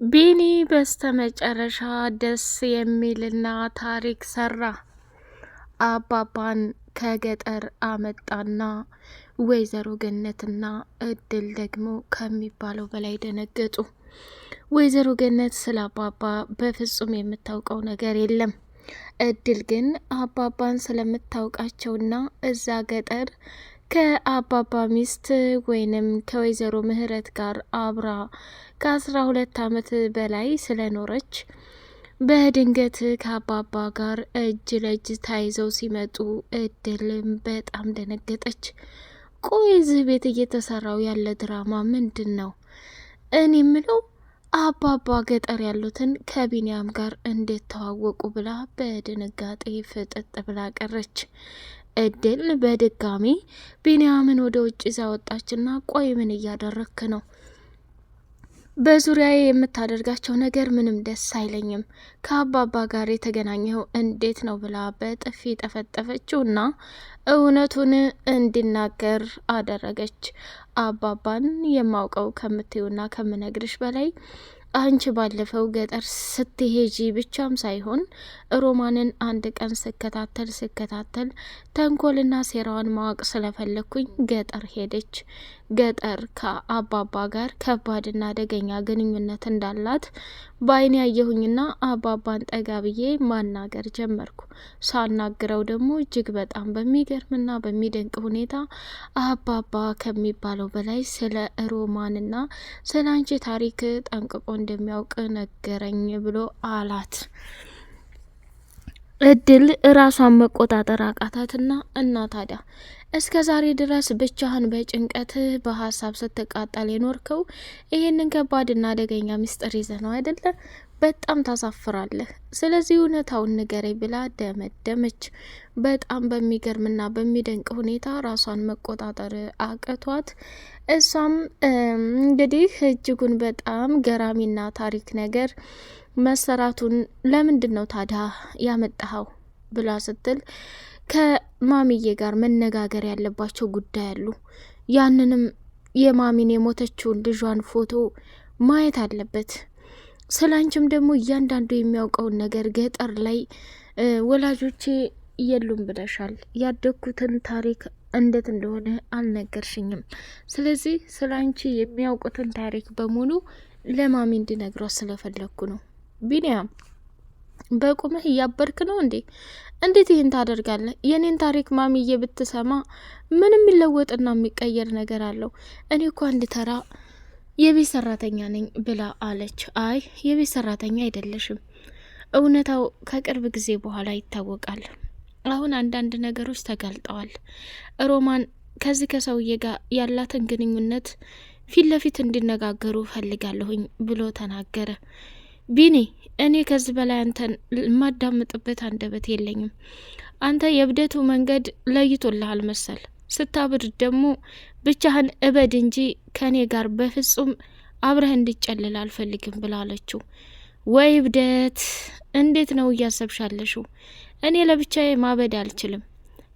ቢኒ በስተመጨረሻ ደስ የሚልና ታሪክ ሰራ። አባባን ከገጠር አመጣና ወይዘሮ ገነትና እድል ደግሞ ከሚባለው በላይ ደነገጡ። ወይዘሮ ገነት ስለ አባባ በፍጹም የምታውቀው ነገር የለም። እድል ግን አባባን ስለምታውቃቸውና እዛ ገጠር ከአባባ ሚስት ወይንም ከወይዘሮ ምህረት ጋር አብራ ከ12 ዓመት በላይ ስለኖረች በድንገት ከአባባ ጋር እጅ ለእጅ ታይዘው ሲመጡ እድልም በጣም ደነገጠች። ቆይ እዚህ ቤት እየተሰራው ያለ ድራማ ምንድን ነው? እኔ ምለው አባባ ገጠር ያሉትን ከቢንያም ጋር እንዴት ተዋወቁ ብላ በድንጋጤ ፍጥጥ ብላ ቀረች። እድል በድጋሚ ቢንያምን ወደ ውጭ ይዛ ወጣችና ቆይ ምን እያደረክ ነው? በዙሪያዬ የምታደርጋቸው ነገር ምንም ደስ አይለኝም። ከአባባ ጋር የተገናኘው እንዴት ነው ብላ በጥፊ ጠፈጠፈችውና እውነቱን እንዲናገር አደረገች። አባባን የማውቀው ከምትዩና ከምነግርሽ በላይ አንቺ ባለፈው ገጠር ስትሄጂ ብቻም ሳይሆን ሮማንን አንድ ቀን ስከታተል ተንኮልና ሴራዋን ማወቅ ስለፈለኩኝ ገጠር ሄደች። ገጠር ከአባባ ጋር ከባድና አደገኛ ግንኙነት እንዳላት በአይኔ ያየሁኝና አባባን ጠጋ ብዬ ማናገር ጀመርኩ። ሳናግረው ደግሞ እጅግ በጣም በሚገርምና በሚደንቅ ሁኔታ አባባ ከሚባለው በላይ ስለ ሮማንና ስለ አንቺ ታሪክ ጠንቅቆ እንደሚያውቅ ነገረኝ ብሎ አላት። እድል ራሷን መቆጣጠር አቃታትና እና ታዲያ እስከ ዛሬ ድረስ ብቻህን በጭንቀት በሀሳብ ስትቃጠል የኖርከው ይህንን ከባድና አደገኛ ምስጢር ይዘህ ነው አይደለ? በጣም ታሳፍራለህ። ስለዚህ እውነታውን ንገረኝ ብላ ደመደመች። በጣም በሚገርምና በሚደንቅ ሁኔታ ራሷን መቆጣጠር አቅቷት እሷም እንግዲህ እጅጉን በጣም ገራሚና ታሪክ ነገር መሰራቱን ለምንድን ነው ታዲያ ያመጣኸው ብላ ስትል ከማሚዬ ጋር መነጋገር ያለባቸው ጉዳይ አሉ። ያንንም የማሚን የሞተችውን ልጇን ፎቶ ማየት አለበት። ስላንችም ደግሞ እያንዳንዱ የሚያውቀውን ነገር ገጠር ላይ ወላጆቼ የሉም ብለሻል። ያደግኩትን ታሪክ እንዴት እንደሆነ አልነገርሽኝም። ስለዚህ ስላንቺ የሚያውቁትን ታሪክ በሙሉ ለማሚ እንዲነግሯት ስለፈለግኩ ነው። ቢንያም በቁምህ እያበርክ ነው እንዴ? እንዴት ይህን ታደርጋለህ? የኔን ታሪክ ማሚዬ ብትሰማ ምንም የሚለወጥና የሚቀየር ነገር አለው? እኔ እኮ አንድ ተራ የቤት ሰራተኛ ነኝ ብላ አለች። አይ የቤት ሰራተኛ አይደለሽም። እውነታው ከቅርብ ጊዜ በኋላ ይታወቃል። አሁን አንዳንድ ነገሮች ተጋልጠዋል። ሮማን ከዚህ ከሰውዬ ጋር ያላትን ግንኙነት ፊት ለፊት እንዲነጋገሩ ፈልጋለሁኝ ብሎ ተናገረ። ቢኒ እኔ ከዚህ በላይ አንተን የማዳምጥበት አንደበት የለኝም። አንተ የእብደቱ መንገድ ለይቶልሃል መሰል። ስታብድ ደግሞ ብቻህን እበድ እንጂ ከኔ ጋር በፍጹም አብረህ እንዲጨልል አልፈልግም ብላለችው። ወይ እብደት! እንዴት ነው እያሰብሻለሽው? እኔ ለብቻዬ ማበድ አልችልም።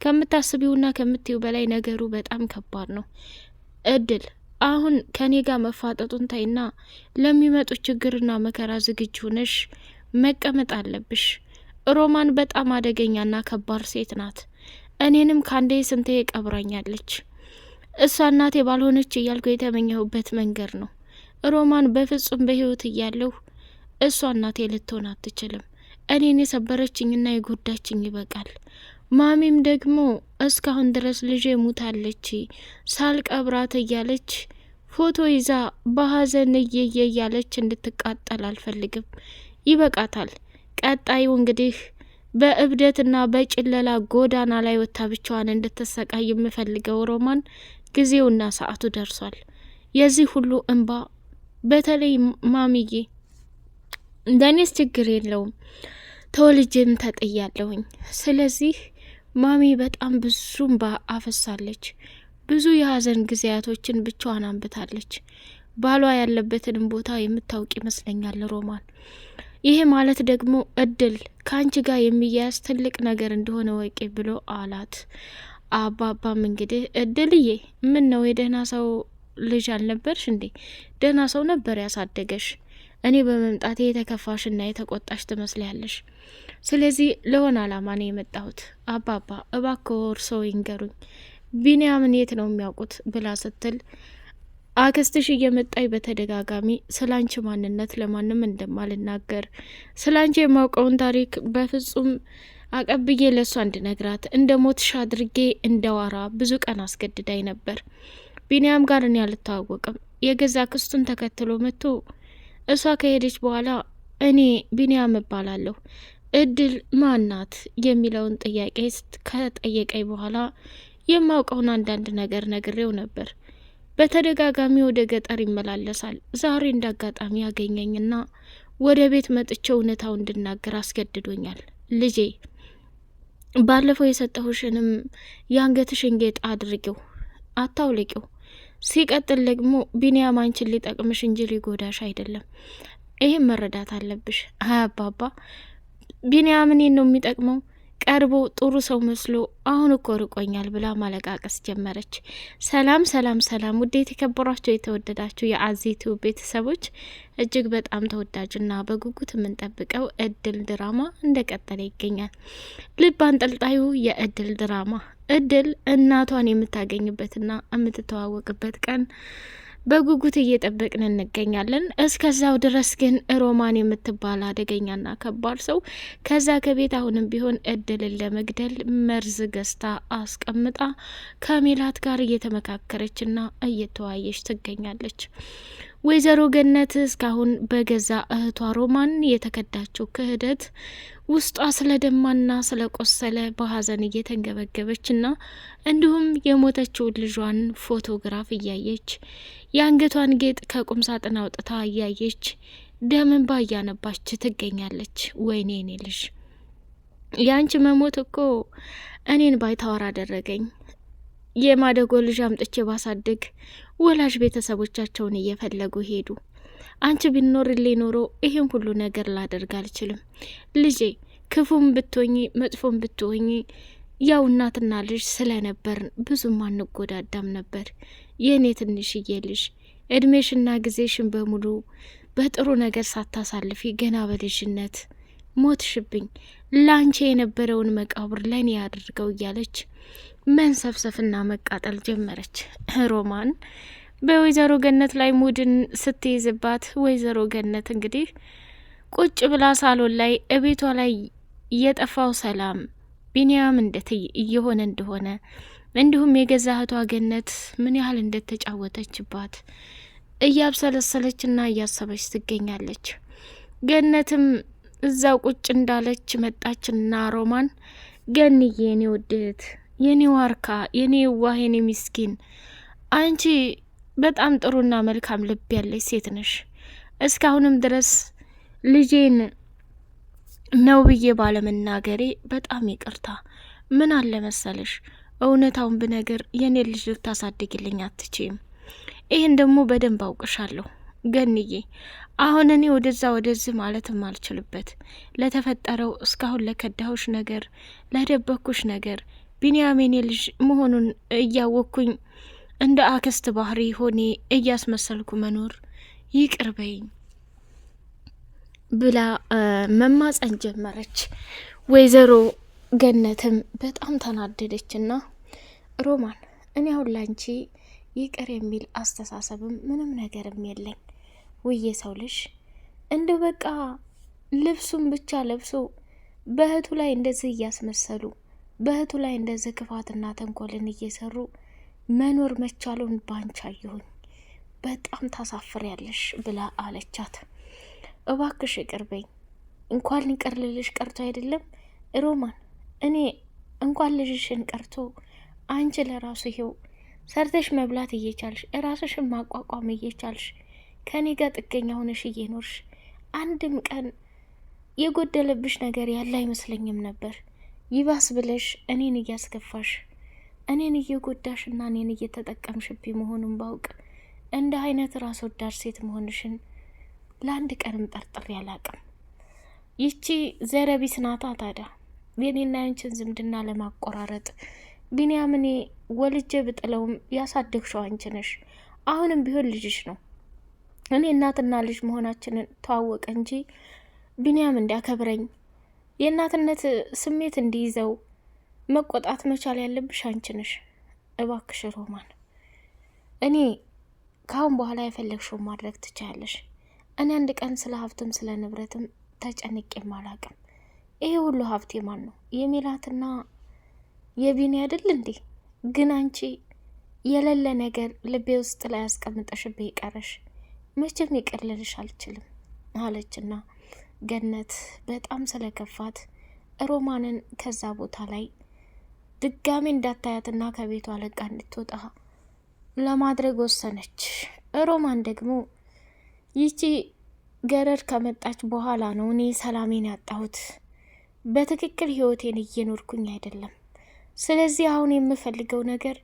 ከምታስቢውና ከምትዩ በላይ ነገሩ በጣም ከባድ ነው። እድል አሁን ከኔ ጋር መፋጠጡን ታይና ለሚመጡ ችግርና መከራ ዝግጁ ነሽ መቀመጥ አለብሽ። ሮማን በጣም አደገኛና ከባድ ሴት ናት። እኔንም ካንዴ ስንቴ ቀብራኛለች። እሷ እናቴ ባልሆነች እያልኩ የተመኘሁበት መንገድ ነው። ሮማን በፍጹም በህይወት እያለሁ እሷ እናቴ ልትሆን አትችልም። እኔን የሰበረችኝና የጎዳችኝ ይበቃል። ማሚም ደግሞ እስካሁን ድረስ ልጄ ሙታለች ሳልቀብራት እያለች ፎቶ ይዛ በሀዘን እየየ እያለች እንድትቃጠል አልፈልግም። ይበቃታል። ቀጣዩ እንግዲህ በእብደትና በጭለላ ጎዳና ላይ ወጥታ ብቻዋን እንድትሰቃይ የምፈልገው ሮማን ጊዜውና ሰዓቱ ደርሷል። የዚህ ሁሉ እንባ በተለይ ማሚዬ እንደኔስ ችግር የለውም ተወልጄም ተጥያለሁኝ። ስለዚህ ማሚ በጣም ብዙ እንባ አፈሳለች። ብዙ የሀዘን ጊዜያቶችን ብቻዋን አንብታለች። ባሏ ያለበትንም ቦታ የምታውቅ ይመስለኛል ሮማን። ይሄ ማለት ደግሞ እድል ከአንቺ ጋር የሚያያዝ ትልቅ ነገር እንደሆነ ወቂ ብሎ አላት። አባባም እንግዲህ እድልዬ ምን ነው የደህና ሰው ልጅ አልነበርሽ እንዴ? ደህና ሰው ነበር ያሳደገሽ። እኔ በመምጣቴ የተከፋሽና የተቆጣሽ ትመስልያለሽ። ስለዚህ ለሆነ አላማ ነው የመጣሁት። አባባ እባክዎ እርስዎ ይንገሩኝ፣ ቢንያምን የት ነው የሚያውቁት ብላ ስትል አክስትሽ እየመጣኝ በተደጋጋሚ ስላንቺ ማንነት ለማንም እንደማልናገር ስላንቺ የማውቀውን ታሪክ በፍጹም አቀብዬ ለእሷ እንድነግራት እንደ ሞትሽ አድርጌ እንደዋራ ብዙ ቀን አስገድዳኝ ነበር። ቢንያም ጋር እኔ አልተዋወቅም። የገዛ ክስቱን ተከትሎ መጥቶ እሷ ከሄደች በኋላ እኔ ቢንያም እባላለሁ፣ እድል ማናት የሚለውን ጥያቄ ከጠየቀኝ በኋላ የማውቀውን አንዳንድ ነገር ነግሬው ነበር። በተደጋጋሚ ወደ ገጠር ይመላለሳል። ዛሬ እንዳጋጣሚ ያገኘኝና ወደ ቤት መጥቼ እውነታው እንድናገር አስገድዶኛል። ልጄ ባለፈው የሰጠሁሽንም የአንገትሽን ጌጥ አድርጊው፣ አታውልቂው። ሲቀጥል ደግሞ ቢንያም አንቺን ሊጠቅምሽ እንጂ ሊጎዳሽ አይደለም። ይህም መረዳት አለብሽ። አባባ ቢንያም እኔን ነው የሚጠቅመው? ቀርቦ ጥሩ ሰው መስሎ አሁን እኮ ርቆኛል ብላ ማለቃቀስ ጀመረች። ሰላም ሰላም ሰላም! ውድ የተከበሯቸው የተወደዳችሁ የአዜቱ ቤተሰቦች እጅግ በጣም ተወዳጅና በጉጉት የምንጠብቀው እድል ድራማ እንደቀጠለ ይገኛል። ልብ አንጠልጣዩ የእድል ድራማ እድል እናቷን የምታገኝበትና የምትተዋወቅበት ቀን በጉጉት እየጠበቅን እንገኛለን። እስከዛው ድረስ ግን ሮማን የምትባል አደገኛና ከባድ ሰው ከዛ ከቤት አሁንም ቢሆን እድልን ለመግደል መርዝ ገዝታ አስቀምጣ ከሜላት ጋር እየተመካከረችና እየተወያየች ትገኛለች። ወይዘሮ ገነት እስካሁን በገዛ እህቷ ሮማን የተከዳችው ክህደት ውስጧ ስለደማና ስለቆሰለ በሀዘን እየተንገበገበችና እንዲሁም የሞተችውን ልጇን ፎቶግራፍ እያየች የአንገቷን ጌጥ ከቁም ሳጥን አውጥታ እያየች ደምን ባያነባች ትገኛለች። ወይኔ እኔ ልጅ ያንቺ መሞት እኮ እኔን ባይታወር አደረገኝ። የማደጎ ልጅ አምጥቼ ባሳድግ ወላጅ ቤተሰቦቻቸውን እየፈለጉ ሄዱ። አንቺ ቢኖርልኝ ኖሮ ይሄን ሁሉ ነገር ላደርግ አልችልም። ልጄ ክፉም ብትሆኚ መጥፎም ብትሆኚ ያው እናትና ልጅ ስለነበርን ብዙም አንጎዳዳም ነበር። የእኔ ትንሽዬ ልጅ እድሜሽና ጊዜሽን በሙሉ በጥሩ ነገር ሳታሳልፊ ገና በልጅነት ሞትሽብኝ። ላንቺ የነበረውን መቃብር ለእኔ አድርገው እያለች መንሰፍሰፍና መቃጠል ጀመረች። ሮማን በወይዘሮ ገነት ላይ ሙድን ስትይዝባት ወይዘሮ ገነት እንግዲህ ቁጭ ብላ ሳሎን ላይ እቤቷ ላይ የጠፋው ሰላም ቢንያም እየሆነ እንደሆነ እንዲሁም የገዛ እህቷ ገነት ምን ያህል እንደተጫወተችባት እያብሰለሰለችና እያሰበች ትገኛለች። ገነትም እዛው ቁጭ እንዳለች መጣችና ሮማን ገንዬ የኔ ውድት፣ የኔ ዋርካ፣ የኔ ዋህ፣ የኔ ሚስኪን አንቺ በጣም ጥሩና መልካም ልብ ያለች ሴት ነሽ። እስካሁንም ድረስ ልጄን ነው ብዬ ባለመናገሬ በጣም ይቅርታ። ምን አለ መሰለሽ እውነታውን ብነገር የኔ ልጅ ልታሳድግልኝ አትችይም። ይህን ደግሞ በደንብ አውቅሻለሁ ገንዬ። አሁን እኔ ወደዚህ ማለትም አልችልበት ለተፈጠረው እስካሁን ለከዳሁሽ ነገር፣ ለደበኩሽ ነገር ቢንያም የኔ ልጅ መሆኑን እያወቅኩኝ እንደ አክስት ባህሪ ሆኔ እያስመሰልኩ መኖር ይቅርበኝ ብላ መማጸን ጀመረች። ወይዘሮ ገነትም በጣም ተናደደችና ሮማን እኔ አሁን ላንቺ ይቅር የሚል አስተሳሰብም ምንም ነገርም የለኝ። ውዬ ሰው ልጅ እንደው በቃ ልብሱን ብቻ ለብሶ በእህቱ ላይ እንደዚህ እያስመሰሉ በእህቱ ላይ እንደዚህ ክፋትና ተንኮልን እየሰሩ መኖር መቻሉን ባንቻ ይሁን በጣም ታሳፍሪያለሽ ብላ አለቻት። እባክሽ ይቅርበኝ። እንኳን ይቅር ልልሽ ቀርቶ አይደለም ሮማን፣ እኔ እንኳን ልጅሽን ቀርቶ አንቺ ለራሱ ይሄው ሰርተሽ መብላት እየቻልሽ ራስሽን ማቋቋም እየቻልሽ ከኔ ጋር ጥገኛ ሆነሽ እየኖርሽ አንድም ቀን የጎደለብሽ ነገር ያለ አይመስለኝም ነበር። ይባስ ብለሽ እኔን እያስከፋሽ እኔን እየጎዳሽና እኔን እየተጠቀምሽብኝ መሆኑን ባውቅ እንደ አይነት ራስ ወዳድ ሴት መሆንሽን ለአንድ ቀንም ጠርጥሬ አላቅም። ይቺ ዘረቢስ ናታ ታዲያ የኔና ያንቺን ዝምድና ለማቆራረጥ ቢንያም እኔ ወልጄ ብጥለውም ያሳደግሽው አንቺ ነሽ። አሁንም ቢሆን ልጅሽ ነው። እኔ እናትና ልጅ መሆናችንን ተዋወቀ እንጂ ቢንያም እንዲያከብረኝ የእናትነት ስሜት እንዲይዘው መቆጣት መቻል ያለብሽ አንቺ ነሽ። እባክሽ ሮማን፣ እኔ ካሁን በኋላ የፈለግሽውን ማድረግ ትችያለሽ። እኔ አንድ ቀን ስለ ሀብትም ስለ ንብረትም ተጨንቄም አላቅም። ይሄ ሁሉ ሀብቴ ማን ነው? የሜላትና የቢኒ አይደል እንዴ? ግን አንቺ የሌለ ነገር ልቤ ውስጥ ላይ ያስቀምጠሽብኝ ቀረሽ። መቼም ይቅር ልልሽ አልችልም አለችና ገነት በጣም ስለከፋት ሮማንን ከዛ ቦታ ላይ ድጋሚ እንዳታያትና ከቤቷ ለቃ እንድትወጣ ለማድረግ ወሰነች። ሮማን ደግሞ ይቺ ገረድ ከመጣች በኋላ ነው እኔ ሰላሜን ያጣሁት። በትክክል ህይወቴን እየኖርኩኝ አይደለም። ስለዚህ አሁን የምፈልገው ነገር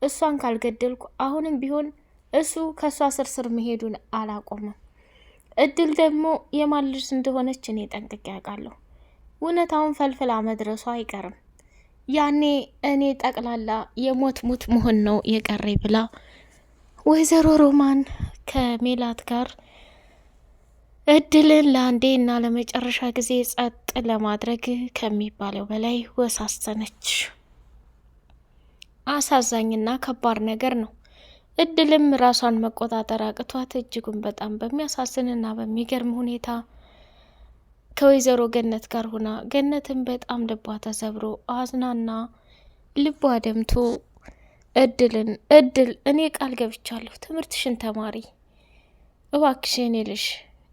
እሷን ካልገደልኩ አሁንም ቢሆን እሱ ከእሷ ስርስር መሄዱን አላቆመም። እድል ደግሞ የማን ልጅ እንደሆነች እኔ ጠንቅቄ ያውቃለሁ። እውነታውን ፈልፍላ መድረሷ አይቀርም። ያኔ እኔ ጠቅላላ የሞት ሙት መሆን ነው የቀረኝ ብላ ወይዘሮ ሮማን ከሜላት ጋር እድልን ለአንዴ እና ለመጨረሻ ጊዜ ጸጥ ለማድረግ ከሚባለው በላይ ወሳሰነች። አሳዛኝና ከባድ ነገር ነው። እድልም ራሷን መቆጣጠር አቅቷት እጅጉን በጣም በሚያሳዝንና በሚገርም ሁኔታ ከወይዘሮ ገነት ጋር ሆና ገነትን በጣም ልቧ ተሰብሮ አዝናና ልቧ ደምቶ እድል እኔ ቃል ገብቻለሁ፣ ትምህርትሽን ተማሪ እባክሽን ይልሽ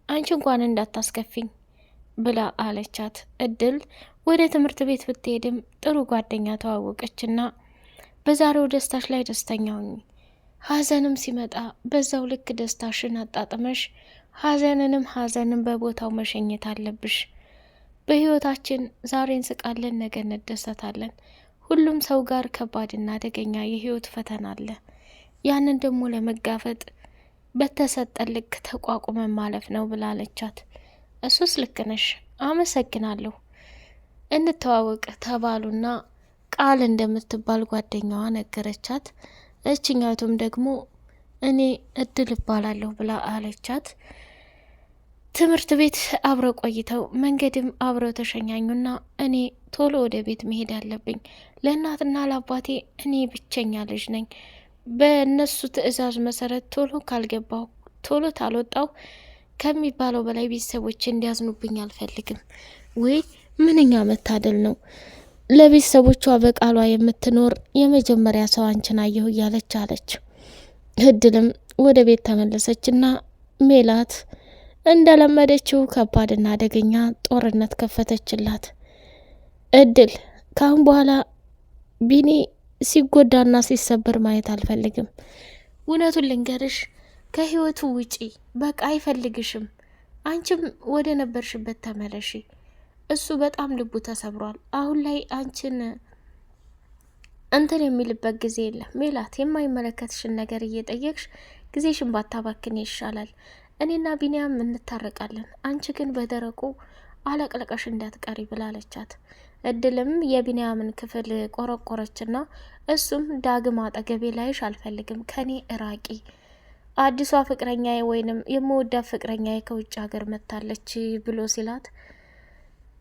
አንቺ እንኳን እንዳታስከፊኝ ብላ አለቻት። እድል ወደ ትምህርት ቤት ብትሄድም ጥሩ ጓደኛ ተዋወቀችና በዛሬው ደስታሽ ላይ ደስተኛ ሁኚ፣ ሀዘንም ሲመጣ በዛው ልክ ደስታሽን አጣጥመሽ ሀዘንን በቦታው መሸኘት አለብሽ። በህይወታችን ዛሬ እንስቃለን፣ ነገ እንደሰታለን። ሁሉም ሰው ጋር ከባድና አደገኛ የህይወት ፈተና አለ። ያንን ደግሞ ለመጋፈጥ በተሰጠን ልክ ተቋቁመን ማለፍ ነው ብላለቻት። እሱስ ልክ ነሽ፣ አመሰግናለሁ፣ እንተዋወቅ ተባሉና ቃል እንደምትባል ጓደኛዋ ነገረቻት። እችኛቱም ደግሞ እኔ እድል እባላለሁ ብላ አለቻት። ትምህርት ቤት አብረው ቆይተው መንገድም አብረው ተሸኛኙና እኔ ቶሎ ወደ ቤት መሄድ አለብኝ፣ ለእናትና ለአባቴ እኔ ብቸኛ ልጅ ነኝ፣ በእነሱ ትዕዛዝ መሰረት ቶሎ ካልገባው ቶሎ ታልወጣው ከሚባለው በላይ ቤተሰቦች እንዲያዝኑብኝ አልፈልግም። ወይ ምንኛ መታደል ነው ለቤተሰቦቿ በቃሏ የምትኖር የመጀመሪያ ሰው አንቺን አየሁ እያለች አለች። እድልም ወደ ቤት ተመለሰችና ሜላት እንደለመደችው ከባድና አደገኛ ጦርነት ከፈተችላት። እድል ካሁን በኋላ ቢኒ ሲጎዳና ሲሰበር ማየት አልፈልግም። እውነቱን ልንገርሽ፣ ከህይወቱ ውጪ፣ በቃ አይፈልግሽም። አንቺም ወደ ነበርሽበት ተመለሺ። እሱ በጣም ልቡ ተሰብሯል። አሁን ላይ አንቺን እንትን የሚልበት ጊዜ የለም። ሜላት፣ የማይመለከትሽን ነገር እየጠየቅሽ ጊዜሽን ባታባክን ይሻላል። እኔና ቢኒያም እንታረቃለን፣ አንቺ ግን በደረቁ አለቅለቀሽ እንዳትቀሪ ብላለቻት። እድልም የቢኒያምን ክፍል ቆረቆረችና እሱም ዳግም አጠገቤ ላይሽ አልፈልግም፣ ከኔ እራቂ፣ አዲሷ ፍቅረኛዬ ወይንም የምወዳት ፍቅረኛዬ ከውጭ ሀገር መታለች ብሎ ሲላት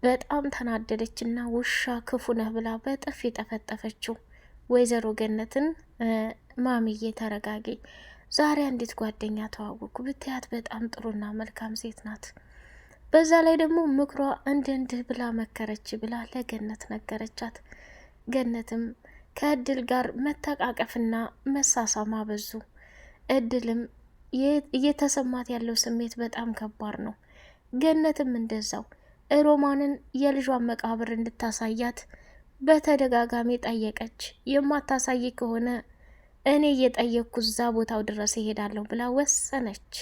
በጣም ተናደደችና ውሻ ክፉ ነህ ብላ በጥፊ ጠፈጠፈችው። ወይዘሮ ገነትን ማሚዬ ተረጋጊ፣ ዛሬ አንዲት ጓደኛ ተዋወቅኩ ብትያት በጣም ጥሩና መልካም ሴት ናት። በዛ ላይ ደግሞ ምክሯ እንድህ ብላ መከረች ብላ ለገነት ነገረቻት። ገነትም ከእድል ጋር መተቃቀፍና መሳሳም አበዙ። እድልም እየተሰማት ያለው ስሜት በጣም ከባድ ነው። ገነትም እንደዛው ሮማንን የልጇን መቃብር እንድታሳያት በተደጋጋሚ ጠየቀች። የማታሳይ ከሆነ እኔ እየጠየቅኩ እዛ ቦታው ድረስ እሄዳለሁ ብላ ወሰነች።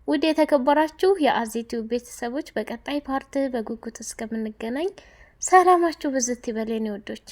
ውድ የተከበራችሁ የአዚቲው ቤተሰቦች በቀጣይ ፓርት በጉጉት እስከምንገናኝ ሰላማችሁ ብዝት ይበል የኔ ወዶች።